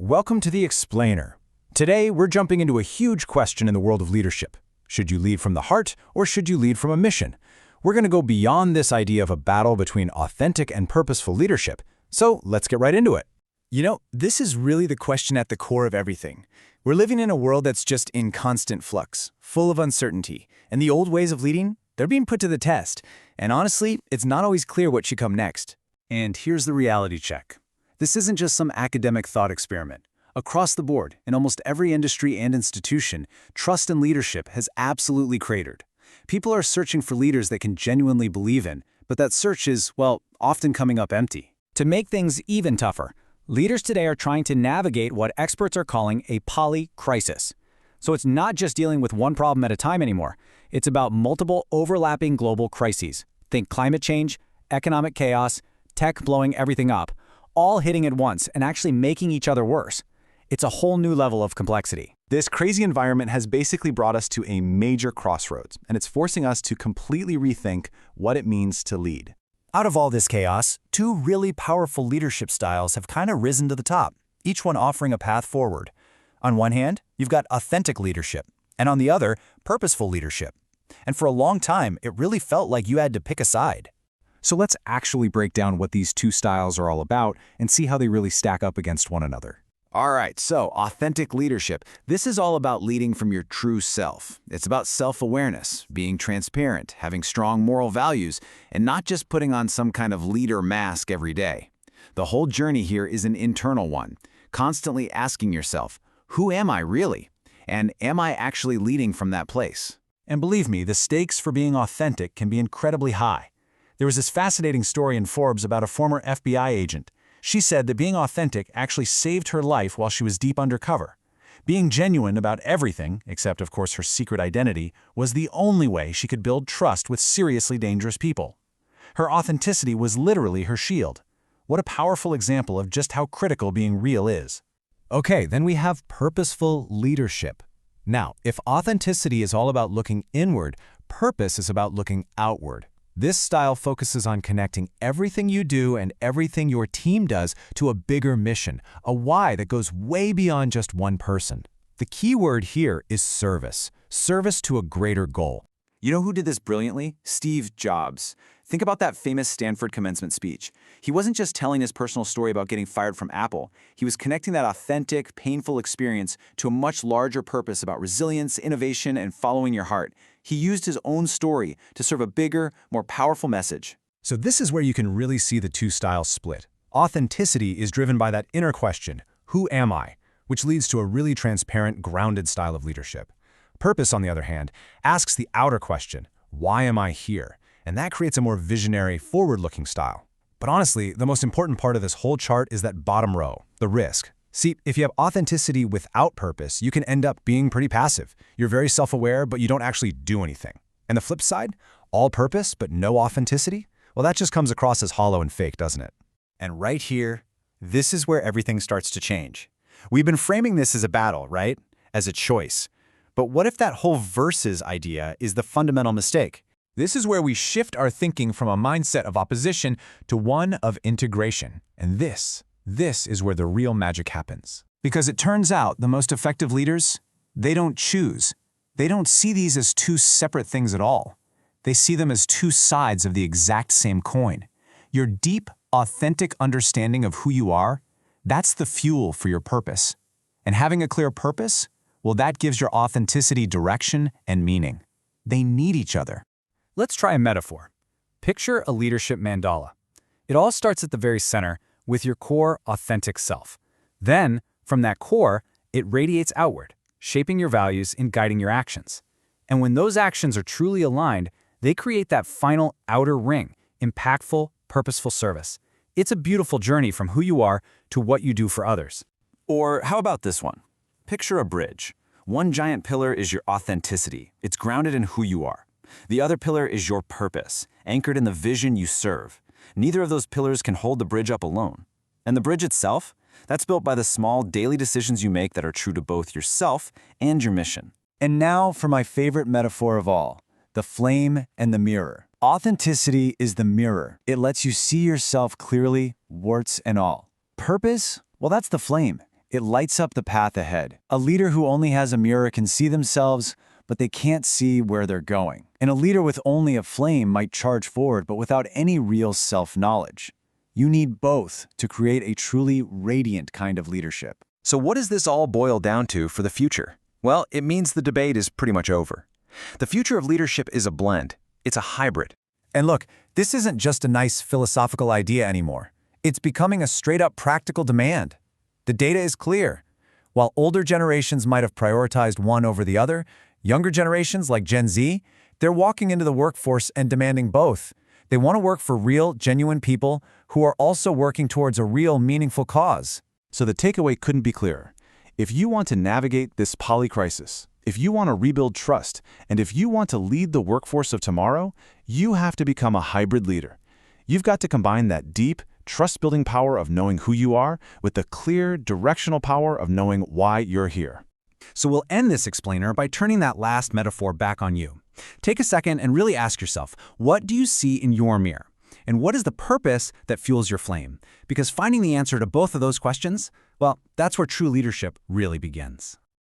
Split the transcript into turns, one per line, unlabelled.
Welcome to The Explainer. Today, we're jumping into a huge question in the world of leadership. Should you lead from the heart, or should you lead from a mission? We're going to go beyond this idea of a battle between authentic and purposeful leadership, so let's get right into it.
This is really the question at the core of everything. We're living in a world that's just in constant flux, full of uncertainty, and the old ways of leading, they're being put to the test. And honestly, it's not always clear what should come next. And here's the reality check. This isn't just some academic thought experiment. Across the board, in almost every industry and institution, trust in leadership has absolutely cratered. People are searching for leaders they can genuinely believe in, but that search is, often coming up empty.
To make things even tougher, leaders today are trying to navigate what experts are calling a poly-crisis. So it's not just dealing with one problem at a time anymore. It's about multiple overlapping global crises. Think climate change, economic chaos, tech blowing everything up, all hitting at once and actually making each other worse. It's a whole new level of complexity.
This crazy environment has basically brought us to a major crossroads, and it's forcing us to completely rethink what it means to lead.
Out of all this chaos, two really powerful leadership styles have kind of risen to the top, each one offering a path forward. On one hand, you've got authentic leadership, and on the other, purposeful leadership. And for a long time, it really felt like you had to pick a side.
So let's actually break down what these two styles are all about and see how they really stack up against one another.
All right, so authentic leadership. This is all about leading from your true self. It's about self-awareness, being transparent, having strong moral values, and not just putting on some kind of leader mask every day. The whole journey here is an internal one, constantly asking yourself, who am I really? And am I actually leading from that place?
And believe me, the stakes for being authentic can be incredibly high. There was this fascinating story in Forbes about a former FBI agent. She said that being authentic actually saved her life while she was deep undercover. Being genuine about everything, except of course her secret identity, was the only way she could build trust with seriously dangerous people. Her authenticity was literally her shield. What a powerful example of just how critical being real is.
Okay, then we have purposeful leadership. Now, if authenticity is all about looking inward, purpose is about looking outward. This style focuses on connecting everything you do and everything your team does to a bigger mission, a why that goes way beyond just one person. The key word here is service. Service to a greater goal.
You know who did this brilliantly? Steve Jobs. Think about that famous Stanford commencement speech. He wasn't just telling his personal story about getting fired from Apple. He was connecting that authentic, painful experience to a much larger purpose about resilience, innovation, and following your heart. He used his own story to serve a bigger, more powerful message.
So this is where you can really see the two styles split. Authenticity is driven by that inner question, who am I? Which leads to a really transparent, grounded style of leadership. Purpose, on the other hand, asks the outer question, why am I here? And that creates a more visionary, forward-looking style. But honestly, the most important part of this whole chart is that bottom row, the risk. See, if you have authenticity without purpose, you can end up being pretty passive. You're very self-aware, but you don't actually do anything. And the flip side, all purpose but no authenticity? Well, that just comes across as hollow and fake, doesn't it?
And right here, this is where everything starts to change. We've been framing this as a battle, right? As a choice. But what if that whole versus idea is the fundamental mistake?
This is where we shift our thinking from a mindset of opposition to one of integration. And this is where the real magic happens. Because it turns out the most effective leaders, they don't choose. They don't see these as two separate things at all. They see them as two sides of the exact same coin. Your deep, authentic understanding of who you are, that's the fuel for your purpose. And having a clear purpose, well, that gives your authenticity direction and meaning. They need each other.
Let's try a metaphor. Picture a leadership mandala. It all starts at the very center with your core authentic self. Then, from that core, it radiates outward, shaping your values and guiding your actions. And when those actions are truly aligned, they create that final outer ring, impactful, purposeful service. It's a beautiful journey from who you are to what you do for others.
Or how about this one? Picture a bridge. One giant pillar is your authenticity. It's grounded in who you are. The other pillar is your purpose, anchored in the vision you serve. Neither of those pillars can hold the bridge up alone. And the bridge itself? That's built by the small daily decisions you make that are true to both yourself and your mission.
And now for my favorite metaphor of all, the flame and the mirror. Authenticity is the mirror. It lets you see yourself clearly, warts and all. Purpose? Well, that's the flame.
It lights up the path ahead. A leader who only has a mirror can see themselves, but they can't see where they're going. And a leader with only a flame might charge forward, but without any real self-knowledge. You need both to create a truly radiant kind of leadership.
So what does this all boil down to for the future? Well, it means the debate is pretty much over. The future of leadership is a blend. It's a hybrid.
And look, this isn't just a nice philosophical idea anymore. It's becoming a straight-up practical demand. The data is clear. While older generations might have prioritized one over the other, younger generations like Gen Z, they're walking into the workforce and demanding both. They want to work for real, genuine people who are also working towards a real, meaningful cause.
So the takeaway couldn't be clearer. If you want to navigate this polycrisis, if you want to rebuild trust, and if you want to lead the workforce of tomorrow, you have to become a hybrid leader. You've got to combine that deep, trust-building power of knowing who you are with the clear, directional power of knowing why you're here.
So we'll end this explainer by turning that last metaphor back on you. Take a second and really ask yourself, what do you see in your mirror? And what is the purpose that fuels your flame? Because finding the answer to both of those questions, well, that's where true leadership really begins.